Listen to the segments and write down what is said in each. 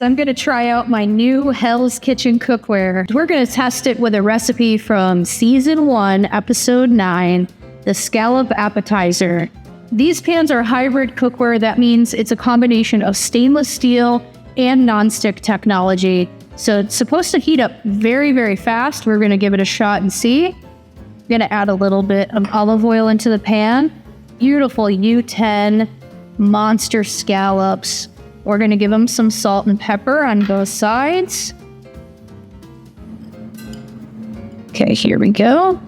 I'm going to try out my new Hell's Kitchen cookware. We're going to test it with a recipe from Season 1, Episode 9, the Scallop Appetizer. These pans are hybrid cookware. That means it's a combination of stainless steel and nonstick technology. So it's supposed to heat up very, very fast. We're going to give it a shot and see. I'm going to add a little bit of olive oil into the pan. Beautiful U10 monster scallops. We're going to give them some salt and pepper on both sides. Okay, here we go.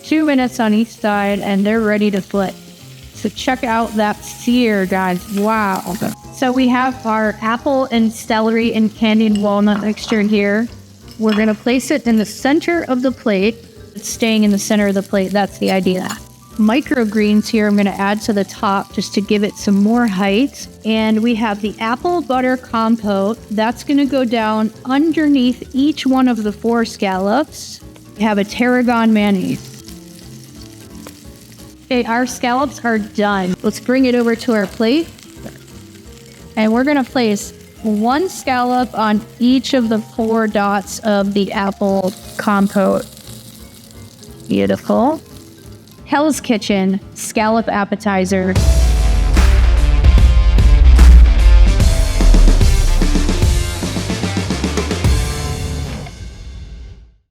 2 minutes on each side, and they're ready to flip. So check out that sear, guys. Wow. So we have our apple and celery and candied walnut mixture here. We're going to place it in the center of the plate. It's staying in the center of the plate. That's the idea. Microgreens here I'm going to add to the top just to give it some more height. And we have the apple butter compote. That's going to go down underneath each one of the 4 scallops. We have a tarragon mayonnaise. Okay, our scallops are done. Let's bring it over to our plate. And we're going to place 1 scallop on each of the 4 dots of the apple compote. Beautiful. Hell's Kitchen Scallop Appetizer.